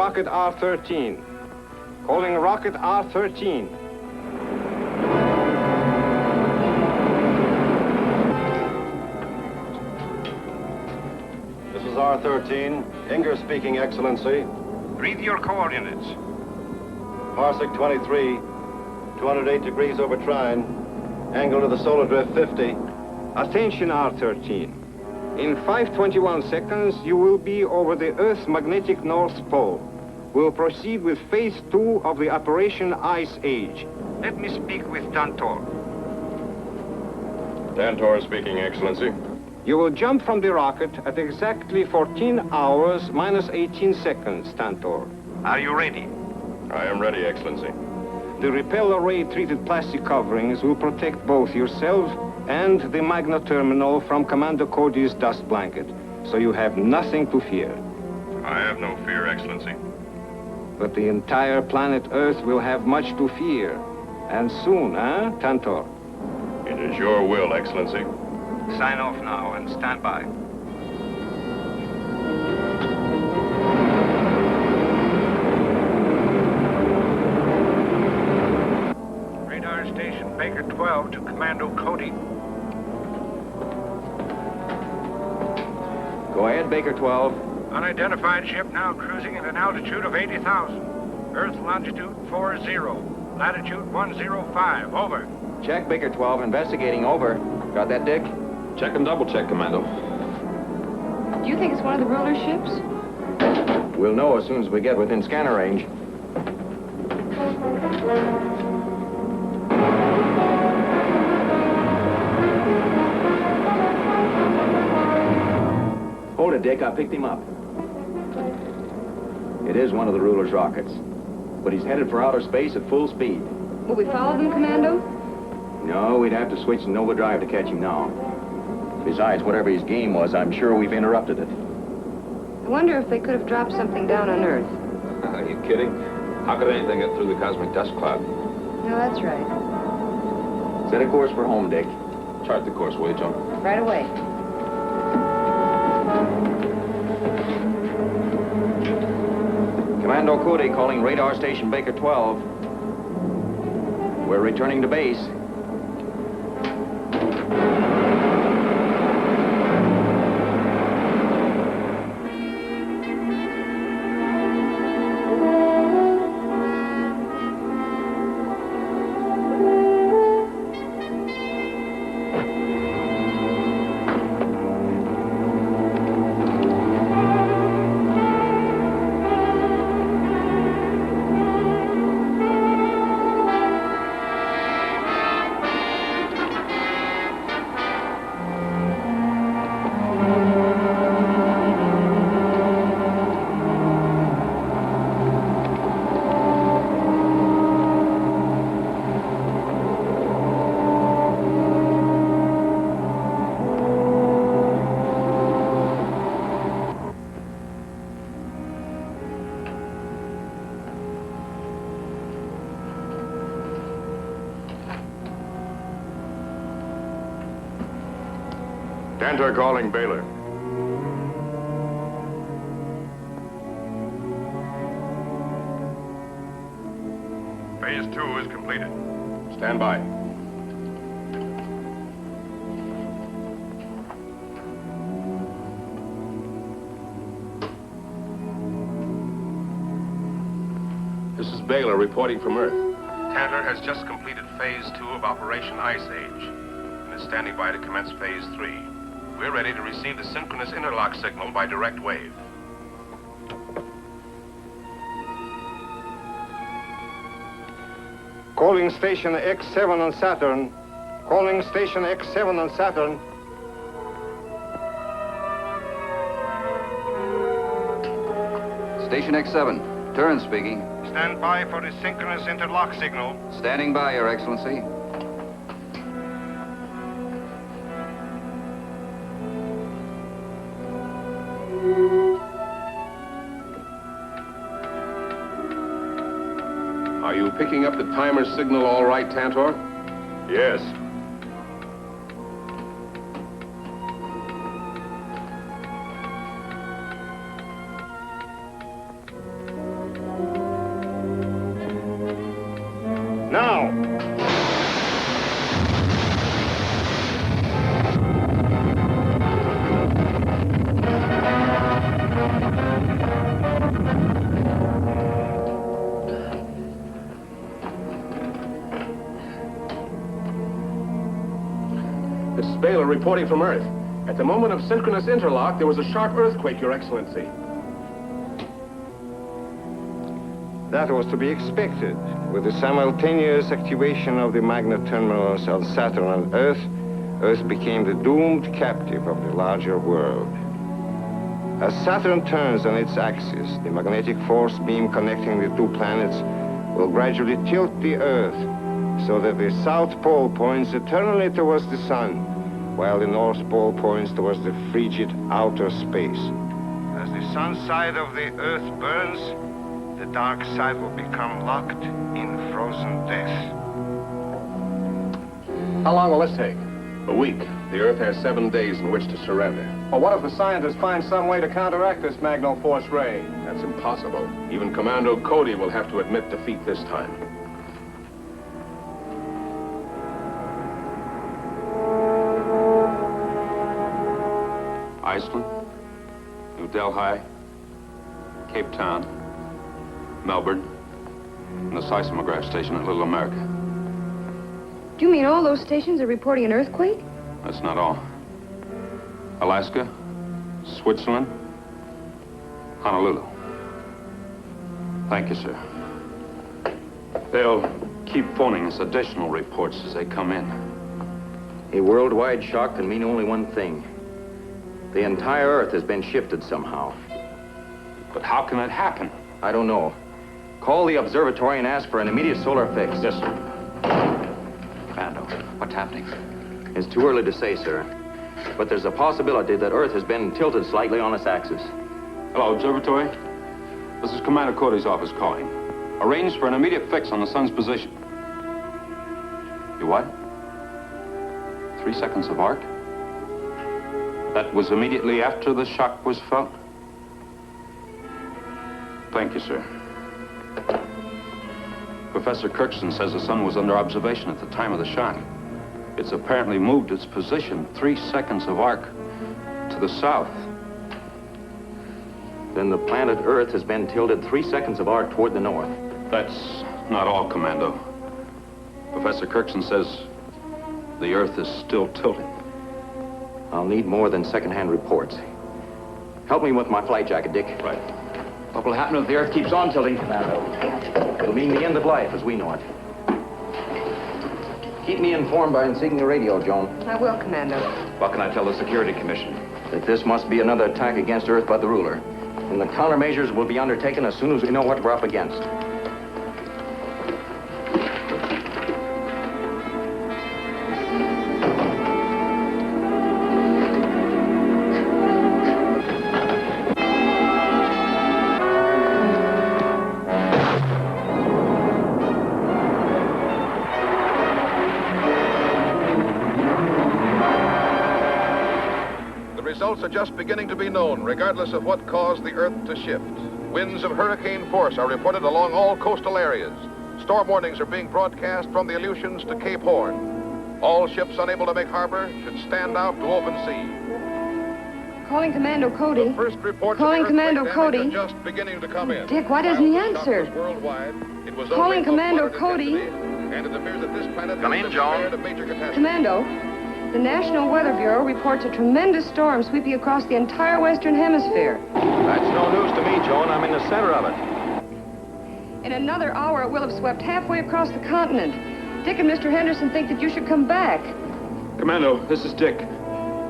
rocket R13. Calling rocket R13. This is R13. Inger speaking, Excellency. Read your coordinates. Parsec 23, 208 degrees over trine. Angle to the solar drift 50. Attention, R13. In 5:21 seconds, you will be over the Earth's magnetic North Pole. We'll proceed with phase 2 of the Operation Ice Age. Let me speak with Tantor. Tantor speaking, Excellency. You will jump from the rocket at exactly 14 hours minus 18 seconds, Tantor. Are you ready? I am ready, Excellency. The repel array-treated plastic coverings will protect both yourself and the Magna terminal from Commando Cody's dust blanket, so you have nothing to fear. I have no fear, Excellency. But the entire planet Earth will have much to fear. And soon, huh, Tantor? It is your will, Excellency. Sign off now and stand by. Radar station Baker 12 to Commando Cody. Go ahead, Baker 12. Unidentified ship now cruising at an altitude of 80,000. Earth longitude 40, latitude 105. Over. Check, Baker 12. Investigating. Over. Got that, Dick? Check and double check, Commando. Do you think it's one of the ruler ships? We'll know as soon as we get within scanner range. Hold it, Dick. I picked him up. It is one of the ruler's rockets, but he's headed for outer space at full speed. Will we follow them, Commando? No, we'd have to switch to Nova Drive to catch him now. Besides, whatever his game was, I'm sure we've interrupted it. I wonder if they could have dropped something down on Earth. Are you kidding? How could anything get through the cosmic dust cloud? No, that's right. Set a course for home, Dick. Chart the course, will you, Joan? Right away. Commando Cody calling radar station Baker 12. We're returning to base. Tantor calling Baylor. Phase 2 is completed. Stand by. This is Baylor reporting from Earth. Tantor has just completed Phase 2 of Operation Ice Age and is standing by to commence Phase 3. We're ready to receive the synchronous interlock signal by direct wave. Calling station X7 on Saturn. Calling station X7 on Saturn. Station X7. Turin speaking. Stand by for the synchronous interlock signal. Standing by, Your Excellency. Are you picking up the timer signal all right, Tantor? Yes. Now! This is Baylor reporting from Earth. At the moment of synchronous interlock, there was a sharp earthquake, Your Excellency. That was to be expected. With the simultaneous activation of the magnet terminals on Saturn and Earth, Earth became the doomed captive of the larger world. As Saturn turns on its axis, the magnetic force beam connecting the two planets will gradually tilt the Earth so that the South Pole points eternally towards the Sun, while the North Pole points towards the frigid outer space. As the sun side of the Earth burns, the dark side will become locked in frozen death. How long will this take? A week. The Earth has 7 days in which to surrender. Well, what if the scientists find some way to counteract this magno-force ray? That's impossible. Even Commando Cody will have to admit defeat this time. Iceland, New Delhi, Cape Town, Melbourne, and the seismograph station at Little America. Do you mean all those stations are reporting an earthquake? That's not all. Alaska, Switzerland, Honolulu. Thank you, sir. They'll keep phoning us additional reports as they come in. A worldwide shock can mean only one thing. The entire Earth has been shifted somehow. But how can that happen? I don't know. Call the observatory and ask for an immediate solar fix. Yes, sir. Commando, what's happening? It's too early to say, sir. But there's a possibility that Earth has been tilted slightly on its axis. Hello, observatory. This is Commander Cody's office calling. Arrange for an immediate fix on the sun's position. You what? 3 seconds of arc? That was immediately after the shock was felt? Thank you, sir. Professor Kirkson says the sun was under observation at the time of the shock. It's apparently moved its position 3 seconds of arc to the south. Then the planet Earth has been tilted 3 seconds of arc toward the north. That's not all, Commando. Professor Kirkson says the Earth is still tilting. I'll need more than second-hand reports. Help me with my flight jacket, Dick. Right. What will happen if the Earth keeps on tilting, Commando? It'll mean the end of life as we know it. Keep me informed by seeking the radio, Joan. I will, Commando. What can I tell the Security Commission? That this must be another attack against Earth by the ruler. And the countermeasures will be undertaken as soon as we know what we're up against. Results are just beginning to be known, regardless of what caused the Earth to shift. Winds of hurricane force are reported along all coastal areas. Storm warnings are being broadcast from the Aleutians to Cape Horn. All ships unable to make harbor should stand out to open sea. Calling Commando Cody. The first reports Calling of Commando earthquake Cody. damage are just beginning to come in. Dick, why doesn't he While the shock answer? was worldwide, it was Calling only Commando of Cody. intensity, and it appears that this planet Come has in, been Joan. spared a major catastrophe. Commando, the National Weather Bureau reports a tremendous storm sweeping across the entire Western Hemisphere. That's no news to me, Joan. I'm in the center of it. In another hour, it will have swept halfway across the continent. Dick and Mr. Henderson think that you should come back. Commando, this is Dick.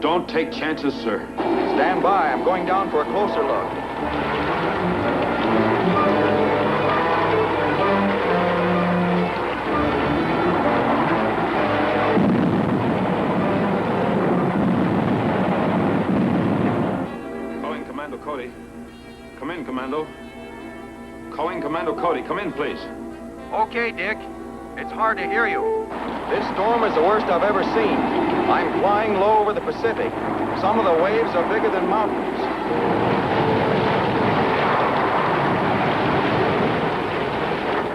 Don't take chances, sir. Stand by. I'm going down for a closer look. Calling Commando Cody. Come in, Commando. Calling Commando Cody. Come in, please. Okay, Dick. It's hard to hear you. This storm is the worst I've ever seen. I'm flying low over the Pacific. Some of the waves are bigger than mountains.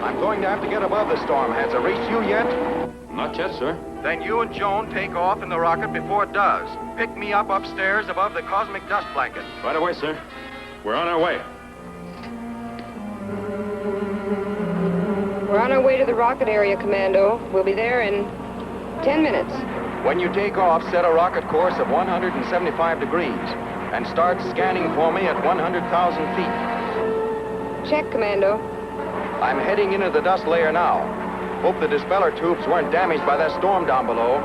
I'm going going to have to get above the storm. Has it reached you yet? Not yet, sir. Then you and Joan take off in the rocket before it does. Pick me up upstairs above the cosmic dust blanket. Right away, sir. We're on our way. We're on our way to the rocket area, Commando. We'll be there in 10 minutes. When you take off, set a rocket course of 175 degrees and start scanning for me at 100,000 feet. Check, Commando. I'm heading into the dust layer now. Hope the dispeller tubes weren't damaged by that storm down below.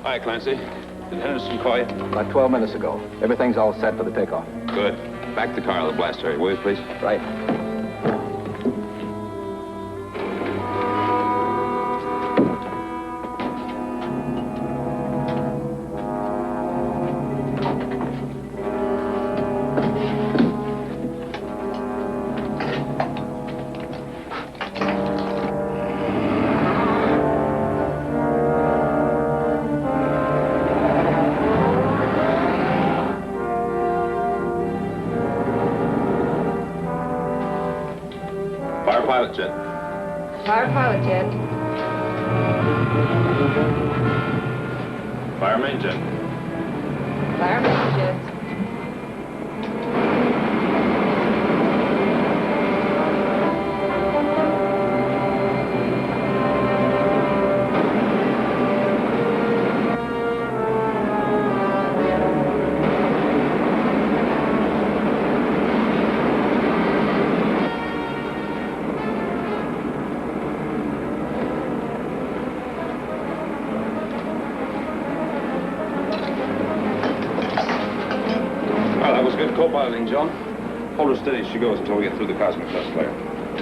Hi, Clancy. Did Henderson call you? About 12 minutes ago. Everything's all set for the takeoff. Good. Back to the car, the blast area, will you, please? Right. Fire pilot jet. Fire pilot jet. Fire main jet. Fire main jet. Well, that was good co-piloting, Joan. Hold her steady as she goes until we get through the cosmic dust layer.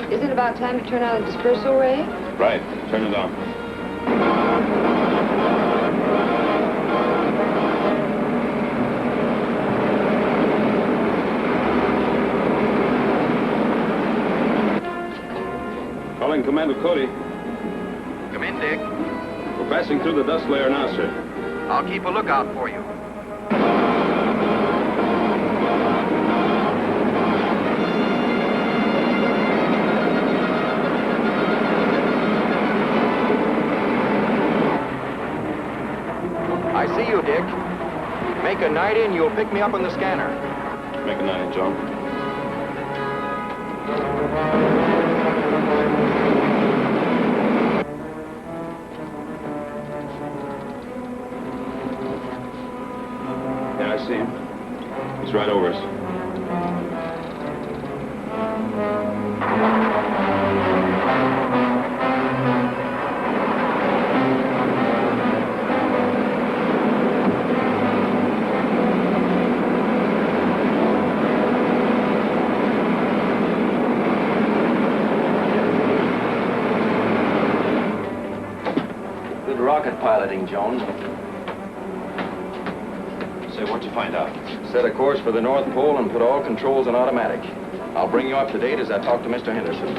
Is it about time to turn on the dispersal ray? Right. Turn it on. Calling Commando Cody. Come in, Dick. We're passing through the dust layer now, sir. I'll keep a lookout for you. I see you, Dick. Make a 90 and you'll pick me up on the scanner. Make a 90, Joan. Yeah, I see him. He's right over us. Good rocket piloting, Joan. Say, what'd you find out? Set a course for the North Pole and put all controls on automatic. I'll bring you up to date as I talk to Mr. Henderson.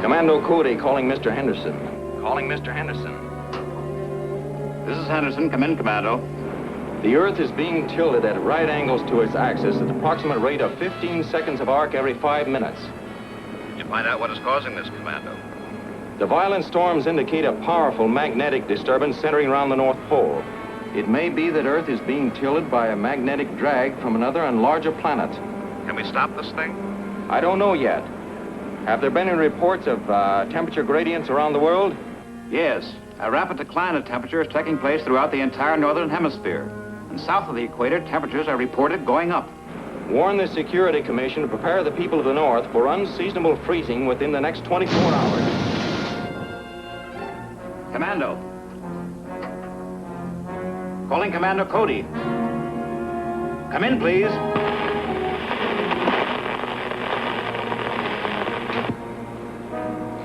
Commando Cody calling Mr. Henderson. Calling Mr. Henderson. This is Henderson. Come in, Commando. The Earth is being tilted at right angles to its axis at an approximate rate of 15 seconds of arc every 5 minutes. You find out what is causing this, Commando? The violent storms indicate a powerful magnetic disturbance centering around the North Pole. It may be that Earth is being tilted by a magnetic drag from another and larger planet. Can we stop this thing? I don't know yet. Have there been any reports of temperature gradients around the world? Yes. A rapid decline of temperature is taking place throughout the entire northern hemisphere. And south of the equator, temperatures are reported going up. Warn the Security Commission to prepare the people of the North for unseasonable freezing within the next 24 hours. Commando. Calling Commando Cody. Come in, please.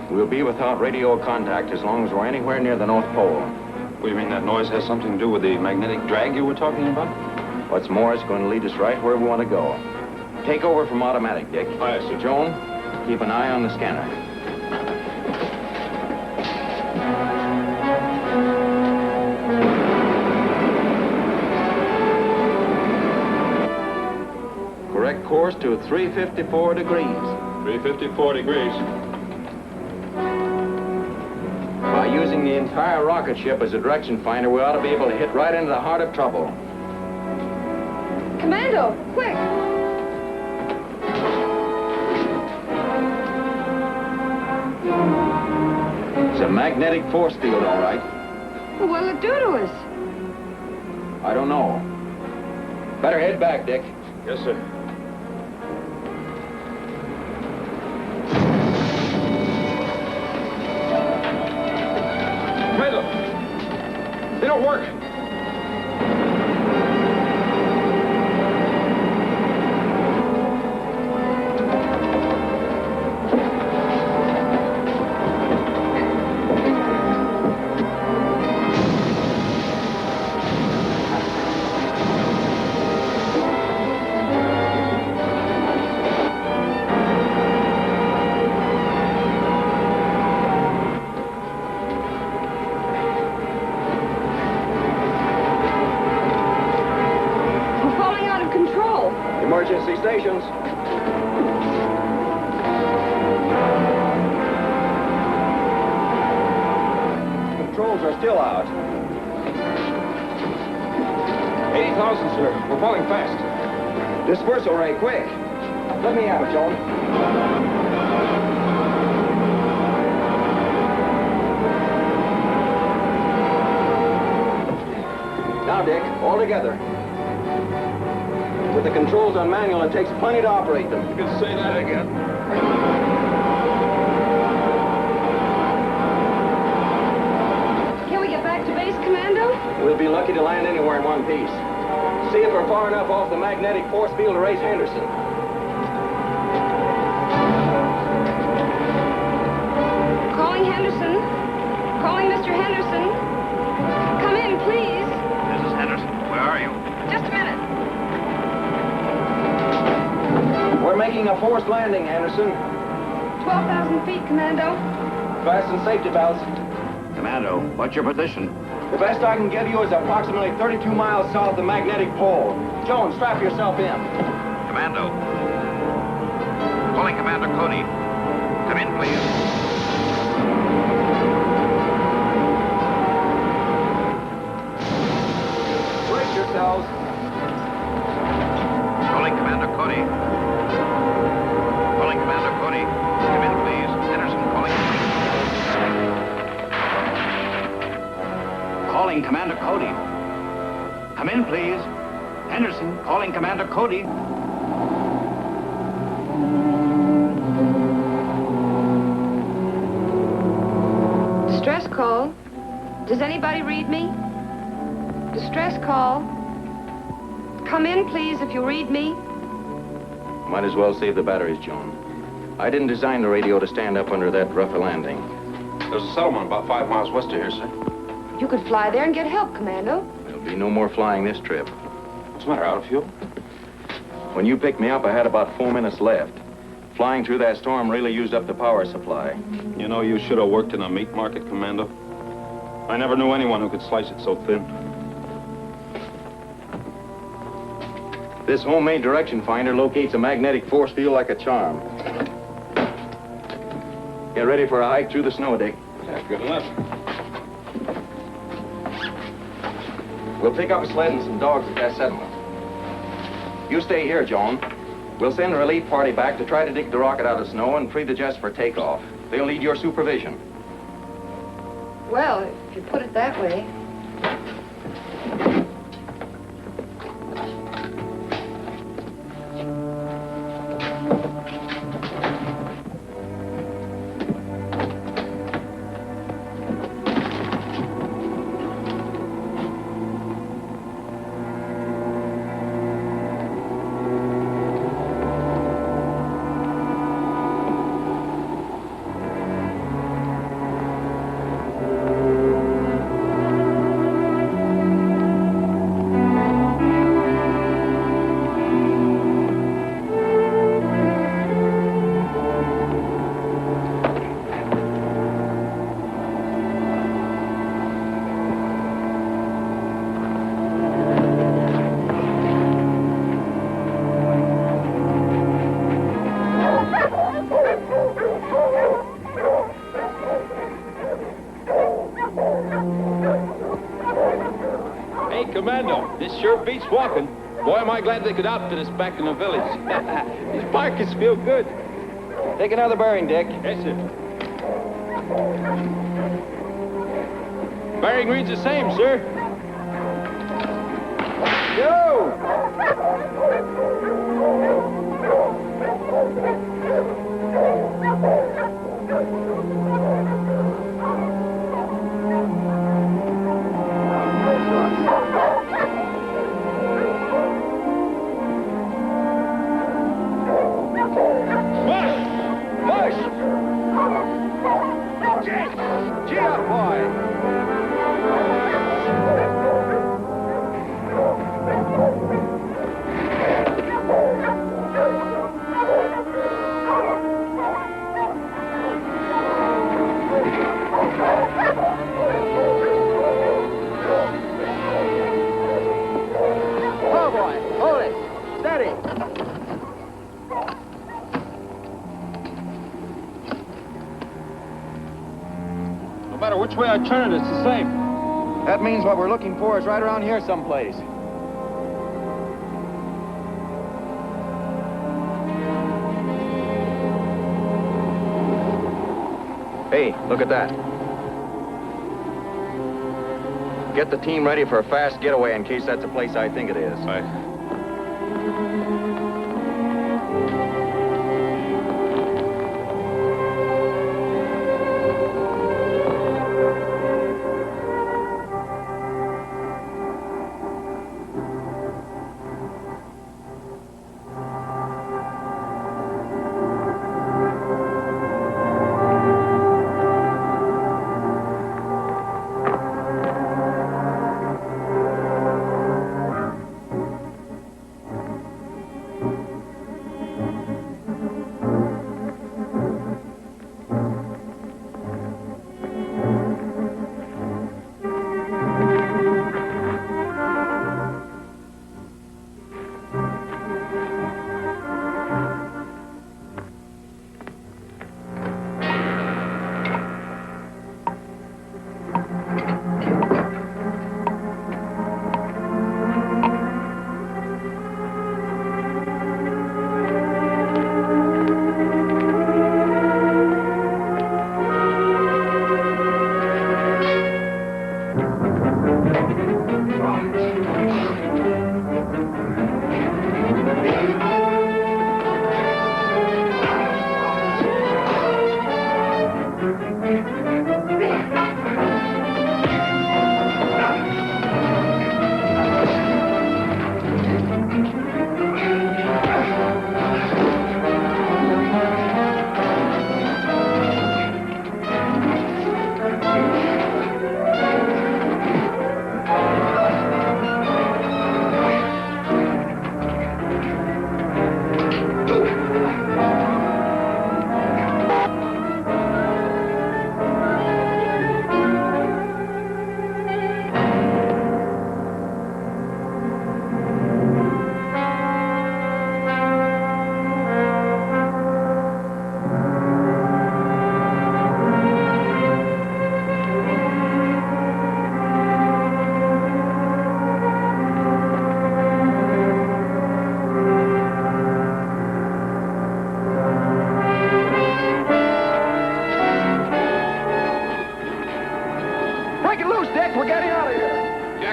We'll be without radio contact as long as we're anywhere near the North Pole. What do you mean that noise has something to do with the magnetic drag you were talking about? What's more, it's going to lead us right where we want to go. Take over from automatic, Dick. Aye, sir. Joan, keep an eye on the scanner. Correct course to 354 degrees. 354 degrees. By using the entire rocket ship as a direction finder, we ought to be able to hit right into the heart of trouble. Commando, quick! It's a magnetic force field, all right. Well, what'll it do to us? I don't know. Better head back, Dick. Yes, sir. They don't work. Emergency stations. Controls are still out. 80,000, sir. We're falling fast. Dispersal ray, quick. Let me have it, Joan. Now, Dick, all together. With the controls on manual, it takes plenty to operate them. You can say that again. Can we get back to base, Commando? We'll be lucky to land anywhere in one piece. See if we're far enough off the magnetic force field to raise Henderson. Calling Henderson. Calling Mr. Henderson. Come in, please. This is Henderson. Where are you? Just a minute. We're making a forced landing, Henderson. 12,000 feet, Commando. Fasten safety belts. Commando, what's your position? The best I can give you is approximately 32 miles south of the magnetic pole. Joan, strap yourself in. Commando. Calling Commander Cody. Come in, please. Brace yourselves. Calling Commander Cody. Calling Commander Cody. Come in, please. Henderson calling. Calling Commander Cody. Come in, please. Henderson calling Commander Cody. Distress call. Does anybody read me? Distress call. Come in, please, if you read me. Might as well save the batteries, Joan. I didn't design the radio to stand up under that rough a landing. There's a settlement about 5 miles west of here, sir. You could fly there and get help, Commando. There'll be no more flying this trip. What's the matter, out of fuel? When you picked me up, I had about 4 minutes left. Flying through that storm really used up the power supply. You know, you should have worked in a meat market, Commando. I never knew anyone who could slice it so thin. This homemade direction finder locates a magnetic force field like a charm. Get ready for a hike through the snow, Dick. That's good enough. We'll pick up a sled and some dogs at that settlement. You stay here, Joan. We'll send a relief party back to try to dig the rocket out of snow and free the jets for takeoff. They'll need your supervision. Well, if you put it that way. Commando, this sure beats walking. Boy, am I glad they could outfit us back in the village. These markers feel good. Take another bearing, Dick. Yes, sir. Bearing reads the same, sir. Yo! Gee up, boy! Oh, boy, hold it. Steady. No matter which way I turn it, it's the same. That means what we're looking for is right around here someplace. Hey, look at that. Get the team ready for a fast getaway in case that's the place I think it is. Right.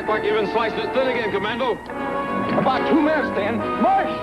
Like you've been sliced as thin again, Commando. About 2 minutes, then. March!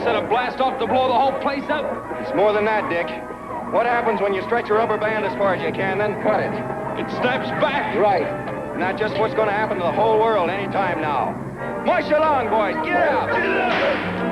Set a blast off to blow the whole place up? It's more than that, Dick. What happens when you stretch a rubber band as far as you can, then cut it? It snaps back. Right. And that's just what's going to happen to the whole world any time now. March along, boys. Get out.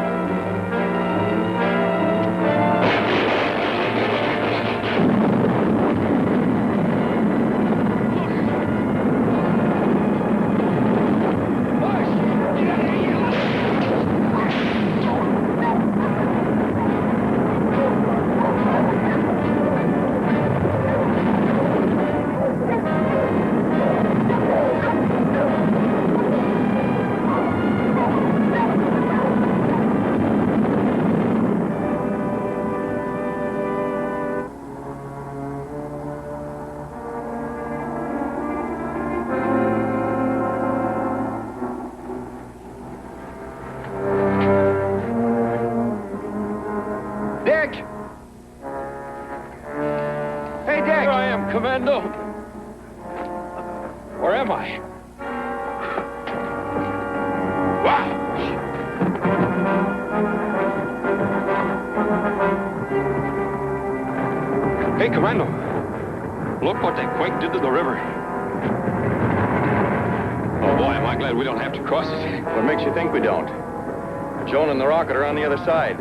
Where am I? Wow! Hey, Commando. Look what that quake did to the river. Oh, boy, am I glad we don't have to cross it. What makes you think we don't? Joan and the rocket are on the other side.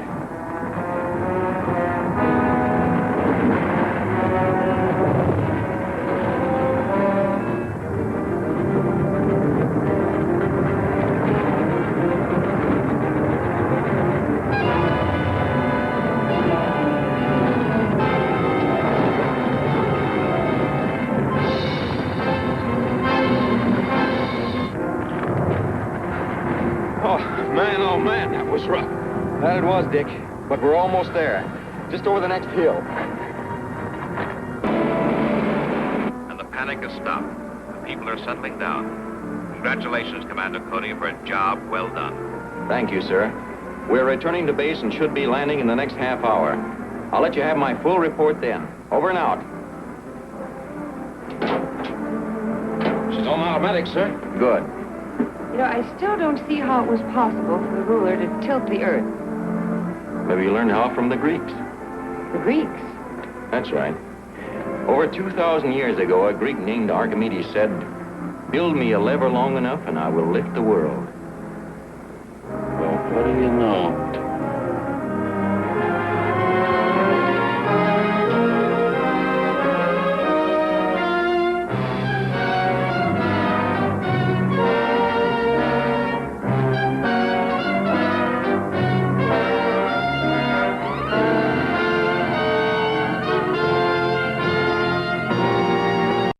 Oh, man, that was rough. That it was, Dick. But we're almost there. Just over the next hill. And the panic has stopped. The people are settling down. Congratulations, Commando Cody, for a job well done. Thank you, sir. We're returning to base and should be landing in the next half hour. I'll let you have my full report then. Over and out. She's on automatic, sir. Good. You know, I still don't see how it was possible for the ruler to tilt the earth. Maybe you learned how from the Greeks. The Greeks. That's right. Over 2,000 years ago, a Greek named Archimedes said, "Build me a lever long enough and I will lift the world." Well, what do you know?